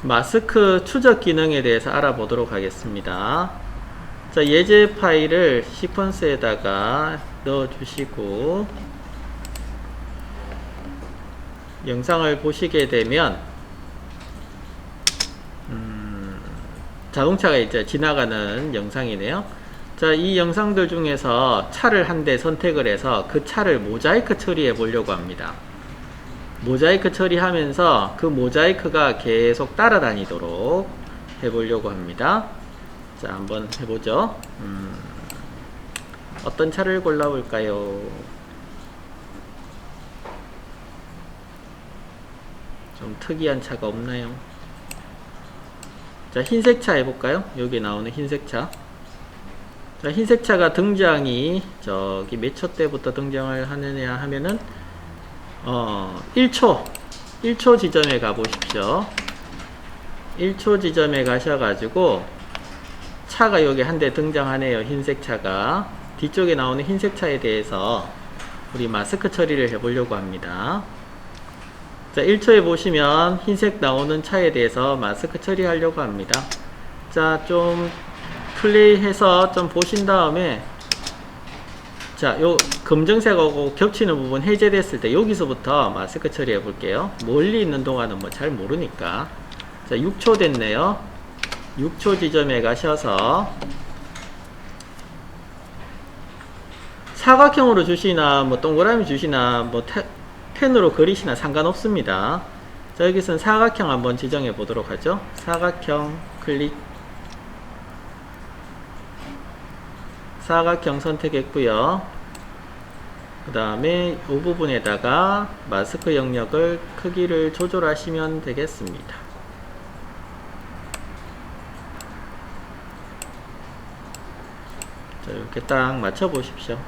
마스크 추적 기능에 대해서 알아보도록 하겠습니다. 자, 예제 파일을 시퀀스에다가 넣어주시고 영상을 보시게 되면 자동차가 이제 지나가는 영상이네요. 자, 이 영상들 중에서 차를 한 대 선택을 해서 그 차를 모자이크 처리해 보려고 합니다. 모자이크 처리하면서 그 모자이크가 계속 따라다니도록 해보려고 합니다. 자, 한번 해보죠. 어떤 차를 골라볼까요? 좀 특이한 차가 없나요? 자, 흰색 차 해볼까요? 여기 나오는 흰색 차. 자, 흰색 차가 등장이 저기 몇 초 때부터 등장을 하느냐 하면은 1초 지점에 가보십시오. 1초 지점에 가셔가지고 차가 여기 한 대 등장하네요. 흰색 차가. 뒤쪽에 나오는 흰색 차에 대해서 우리 마스크 처리를 해보려고 합니다. 자, 1초에 보시면 흰색 나오는 차에 대해서 마스크 처리하려고 합니다. 자, 좀 플레이해서 좀 보신 다음에 자, 요 검정색하고 겹치는 부분 해제됐을 때 여기서부터 마스크 처리해 볼게요. 멀리 있는 동안은 뭐 잘 모르니까. 자, 6초 됐네요. 6초 지점에 가셔서 사각형으로 주시나 뭐 동그라미 주시나 뭐 펜으로 그리시나 상관없습니다. 자, 여기서는 사각형 한번 지정해 보도록 하죠. 사각형 클릭. 사각형 선택했고요. 그 다음에 이 부분에다가 마스크 영역을 크기를 조절하시면 되겠습니다. 자, 이렇게 딱 맞춰 보십시오.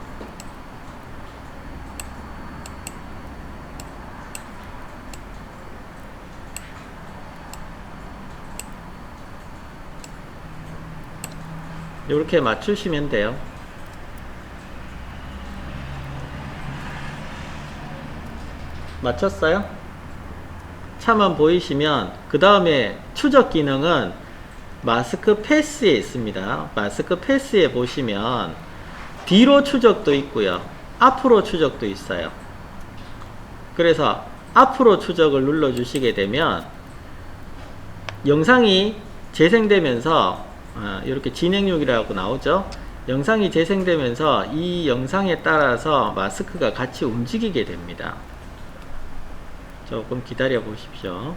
이렇게 맞추시면 돼요. 맞췄어요? 차만 보이시면 그 다음에 추적 기능은 마스크 패스에 있습니다. 마스크 패스에 보시면 뒤로 추적도 있고요, 앞으로 추적도 있어요. 그래서 앞으로 추적을 눌러 주시게 되면 영상이 재생되면서 이렇게 진행용이라고 나오죠. 영상이 재생되면서 이 영상에 따라서 마스크가 같이 움직이게 됩니다. 조금 기다려 보십시오.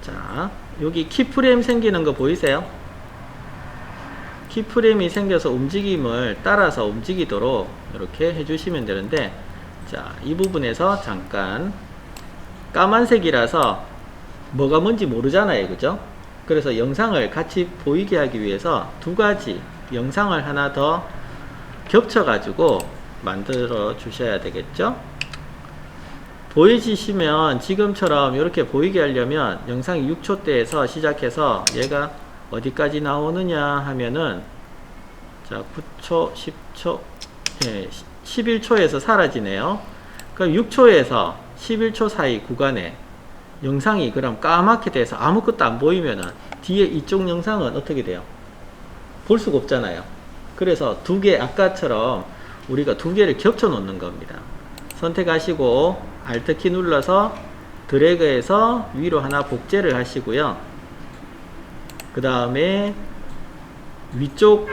자, 여기 키프레임 생기는 거 보이세요? 키프레임이 생겨서 움직임을 따라서 움직이도록 이렇게 해주시면 되는데, 자, 이 부분에서 잠깐 까만색이라서 뭐가 뭔지 모르잖아요, 그죠? 그래서 영상을 같이 보이게 하기 위해서 두 가지 영상을 하나 더 겹쳐 가지고 만들어 주셔야 되겠죠. 보이시면 지금처럼 이렇게 보이게 하려면 영상이 6초대에서 시작해서 얘가 어디까지 나오느냐 하면은 자, 9초, 10초, 예, 11초에서 사라지네요. 그럼 6초에서 11초 사이 구간에 영상이 그럼 까맣게 돼서 아무것도 안 보이면은 뒤에 이쪽 영상은 어떻게 돼요? 볼 수가 없잖아요. 그래서 두 개, 아까처럼 우리가 두 개를 겹쳐 놓는 겁니다. 선택하시고 Alt키 눌러서 드래그해서 위로 하나 복제를 하시고요. 그 다음에 위쪽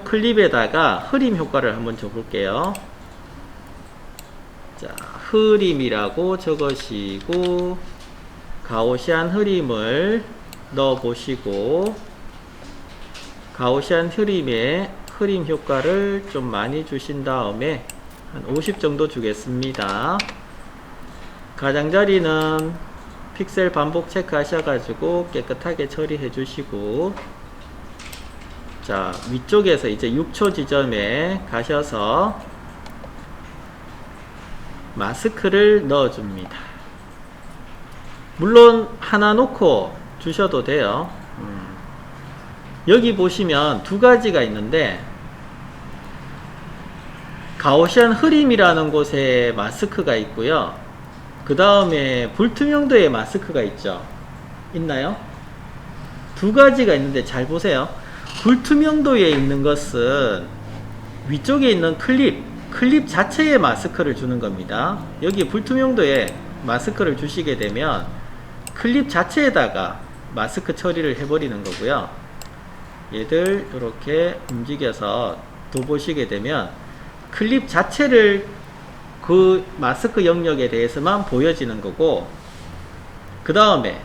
클립에다가 흐림 효과를 한번 줘볼게요. 자, 흐림이라고 적으시고 가오시안 흐림을 넣어 보시고 가오시안 흐림에 흐림 효과를 좀 많이 주신 다음에 한 50 정도 주겠습니다. 가장자리는 픽셀 반복 체크 하셔가지고 깨끗하게 처리해 주시고, 자, 위쪽에서 이제 6초 지점에 가셔서 마스크를 넣어줍니다. 물론 하나 놓고 주셔도 돼요. 여기 보시면 두 가지가 있는데 가오시안 흐림이라는 곳에 마스크가 있고요. 그 다음에 불투명도에 마스크가 있죠. 있나요? 두 가지가 있는데 잘 보세요. 불투명도에 있는 것은 위쪽에 있는 클립 자체에 마스크를 주는 겁니다. 여기 불투명도에 마스크를 주시게 되면 클립 자체에다가 마스크 처리를 해버리는 거고요. 얘들 이렇게 움직여서 둬보시게 되면 클립 자체를 그 마스크 영역에 대해서만 보여지는 거고, 그 다음에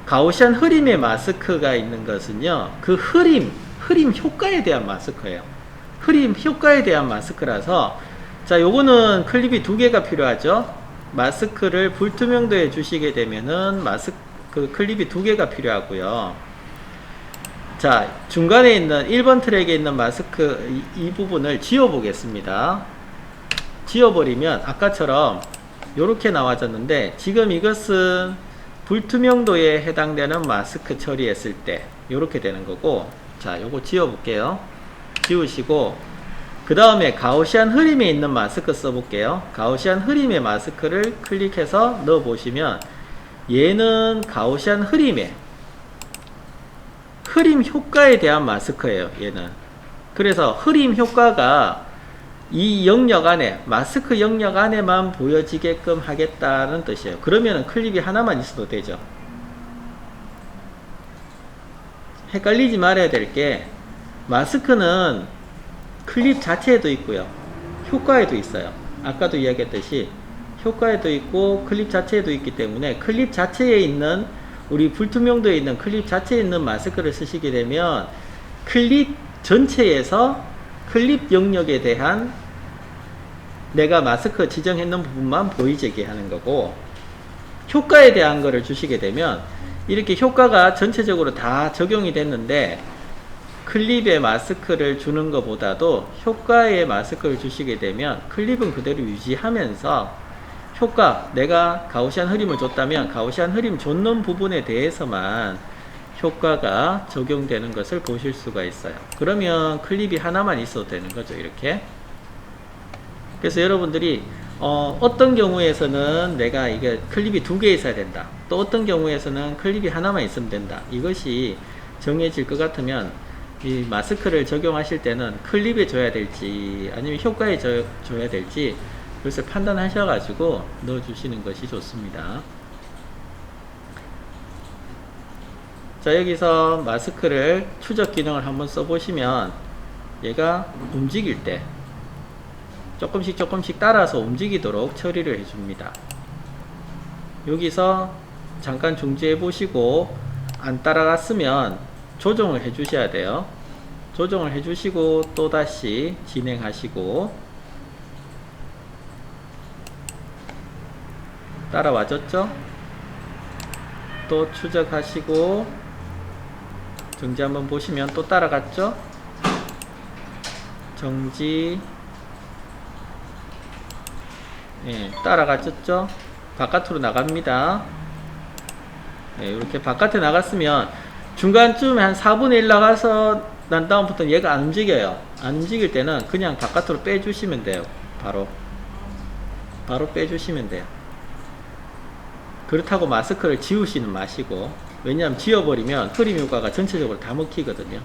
가오시안 흐림의 마스크가 있는 것은요, 그 흐림 효과에 대한 마스크예요. 흐림 효과에 대한 마스크라서, 자, 요거는 클립이 두 개가 필요하죠. 마스크를 불투명도에 주시게 되면은 그 클립이 두 개가 필요하고요. 자, 중간에 있는 1번 트랙에 있는 마스크 이 부분을 지워 보겠습니다. 지워버리면 아까처럼 이렇게 나와졌는데, 지금 이것은 불투명도에 해당되는 마스크 처리했을 때 이렇게 되는 거고, 자, 요거 지워 볼게요. 지우시고, 그 다음에 가오시안 흐림에 있는 마스크 써볼게요. 가오시안 흐림의 마스크를 클릭해서 넣어 보시면 얘는 가오시안 흐림 효과에 대한 마스크예요. 얘는. 그래서 흐림 효과가 이 영역 안에, 마스크 영역 안에만 보여지게끔 하겠다는 뜻이에요. 그러면 클립이 하나만 있어도 되죠. 헷갈리지 말아야 될 게, 마스크는 클립 자체에도 있고요, 효과에도 있어요. 아까도 이야기했듯이 효과에도 있고 클립 자체에도 있기 때문에, 클립 자체에 있는, 우리 불투명도에 있는 클립 자체에 있는 마스크를 쓰시게 되면 클립 전체에서 클립 영역에 대한 내가 마스크 지정했는 부분만 보이게 하는 거고, 효과에 대한 거를 주시게 되면 이렇게 효과가 전체적으로 다 적용이 됐는데, 클립에 마스크를 주는 것보다도 효과에 마스크를 주시게 되면 클립은 그대로 유지하면서 효과, 내가 가오시안 흐림을 줬다면 가오시안 흐림 줬는 부분에 대해서만 효과가 적용되는 것을 보실 수가 있어요. 그러면 클립이 하나만 있어도 되는 거죠. 이렇게. 그래서 여러분들이 어떤 경우에서는 내가 이게 클립이 두 개 있어야 된다, 또 어떤 경우에서는 클립이 하나만 있으면 된다, 이것이 정해질 것 같으면 이 마스크를 적용하실 때는 클립에 줘야 될지 아니면 효과에 줘야 될지 그것을 판단하셔가지고 넣어주시는 것이 좋습니다. 자, 여기서 마스크를 추적 기능을 한번 써보시면 얘가 움직일 때 조금씩 따라서 움직이도록 처리를 해줍니다. 여기서 잠깐 중지해 보시고 안 따라갔으면 조정을 해 주셔야 돼요. 조정을 해 주시고 또다시 진행하시고, 따라와줬죠? 또 추적하시고 정지 한번 보시면 또 따라갔죠? 정지, 예, 따라갔죠? 바깥으로 나갑니다. 예, 이렇게 바깥에 나갔으면 중간쯤에 한 4분의 1 나가서 난 다음부터는 얘가 안 움직여요. 안 움직일 때는 그냥 바깥으로 빼주시면 돼요. 바로 빼주시면 돼요. 그렇다고 마스크를 지우시는 마시고, 왜냐하면 지워버리면 흐림 효과가 전체적으로 다 먹히거든요.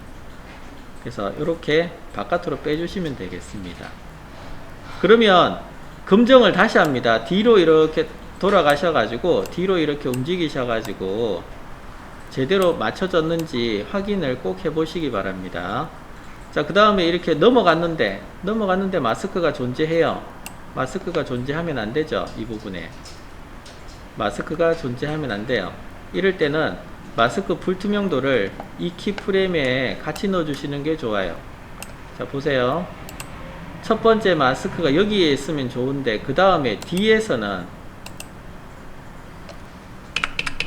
그래서 이렇게 바깥으로 빼주시면 되겠습니다. 그러면 검정을 다시 합니다. 뒤로 이렇게 돌아가셔가지고 뒤로 이렇게 움직이셔가지고 제대로 맞춰졌는지 확인을 꼭 해보시기 바랍니다. 자, 그 다음에 이렇게 넘어갔는데 마스크가 존재해요. 마스크가 존재하면 안 되죠. 이 부분에 마스크가 존재하면 안 돼요. 이럴 때는 마스크 불투명도를 이 키프레임에 같이 넣어 주시는 게 좋아요. 자, 보세요. 첫 번째 마스크가 여기에 있으면 좋은데, 그 다음에 뒤에서는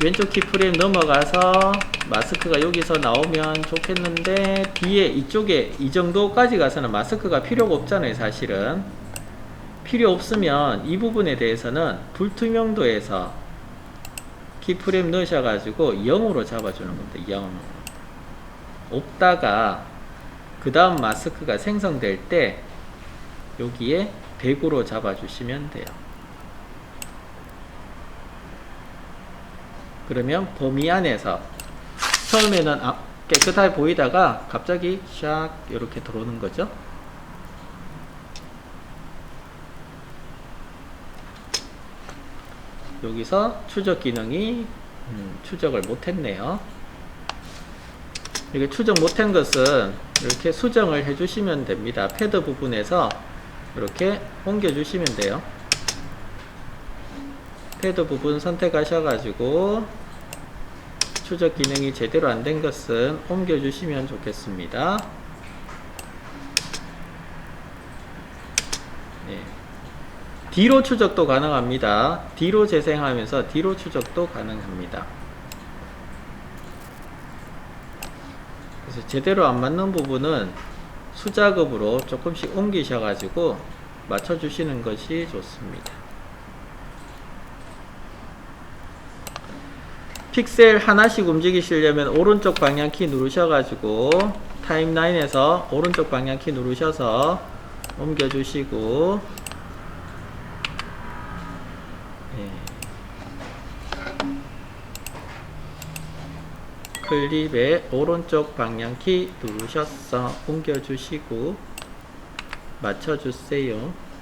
왼쪽 키프레임 넘어가서 마스크가 여기서 나오면 좋겠는데, 뒤에 이쪽에 이 정도까지 가서는 마스크가 필요가 없잖아요. 사실은 필요 없으면 이 부분에 대해서는 불투명도에서 키프레임 넣으셔가지고 0으로 잡아주는 겁니다. 0 없다가 그 다음 마스크가 생성될 때 여기에 100으로 잡아주시면 돼요. 그러면 범위 안에서 처음에는 깨끗하게 보이다가 갑자기 샥 이렇게 들어오는 거죠. 여기서 추적 기능이 추적을 못했네요. 이게 추적 못한 것은 이렇게 수정을 해주시면 됩니다. 패드 부분에서 이렇게 옮겨주시면 돼요. 패드 부분 선택하셔가지고 추적 기능이 제대로 안 된 것은 옮겨주시면 좋겠습니다. 네. 뒤로 추적도 가능합니다. 뒤로 재생하면서 뒤로 추적도 가능합니다. 그래서 제대로 안 맞는 부분은 수작업으로 조금씩 옮기셔가지고 맞춰주시는 것이 좋습니다. 픽셀 하나씩 움직이시려면 오른쪽 방향키 누르셔가지고 타임라인에서 오른쪽 방향키 누르셔서 옮겨주시고, 클립에 오른쪽 방향키 누르셔서 옮겨주시고 맞춰주세요.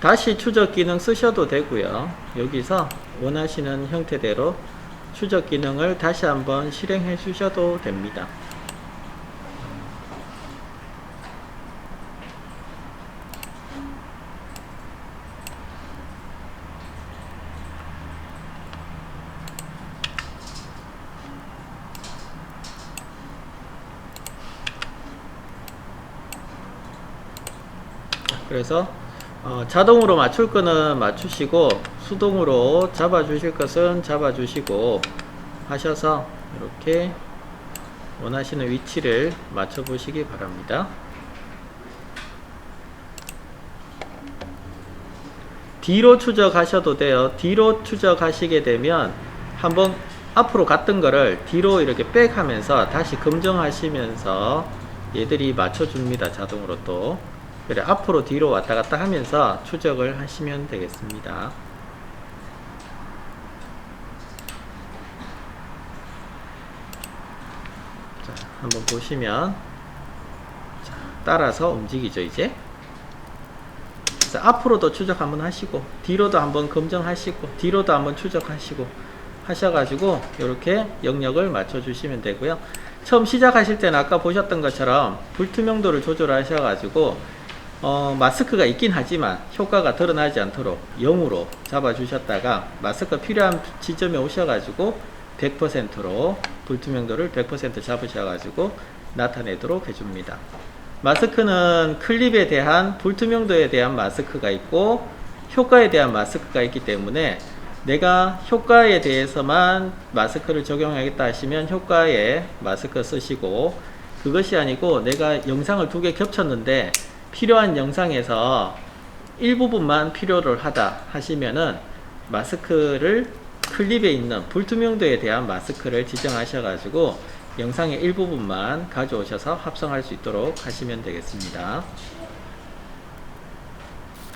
다시 추적 기능 쓰셔도 되고요. 여기서 원하시는 형태대로 추적 기능을 다시 한번 실행해 주셔도 됩니다. 그래서 자동으로 맞출 거는 맞추시고 수동으로 잡아 주실 것은 잡아 주시고 하셔서 이렇게 원하시는 위치를 맞춰 보시기 바랍니다. 뒤로 추적하셔도 돼요. 뒤로 추적하시게 되면 한번 앞으로 갔던 거를 뒤로 이렇게 백 하면서 다시 검정하시면서 얘들이 맞춰 줍니다. 자동으로 또. 그래, 앞으로 뒤로 왔다 갔다 하면서 추적을 하시면 되겠습니다. 자, 한번 보시면 자, 따라서 움직이죠. 이제 그래서 앞으로도 추적 한번 하시고 뒤로도 한번 검정하시고 뒤로도 한번 추적하시고 하셔가지고 이렇게 영역을 맞춰 주시면 되고요. 처음 시작하실 때는 아까 보셨던 것처럼 불투명도를 조절하셔가지고 마스크가 있긴 하지만 효과가 드러나지 않도록 0으로 잡아 주셨다가 마스크가 필요한 지점에 오셔가지고 100%로 불투명도를 100% 잡으셔가지고 나타내도록 해줍니다. 마스크는 클립에 대한 불투명도에 대한 마스크가 있고 효과에 대한 마스크가 있기 때문에 내가 효과에 대해서만 마스크를 적용하겠다 하시면 효과에 마스크 쓰시고, 그것이 아니고 내가 영상을 두 개 겹쳤는데 필요한 영상에서 일부분만 필요를 하다 하시면은 마스크를 클립에 있는 불투명도에 대한 마스크를 지정하셔 가지고 영상의 일부분만 가져오셔서 합성할 수 있도록 하시면 되겠습니다.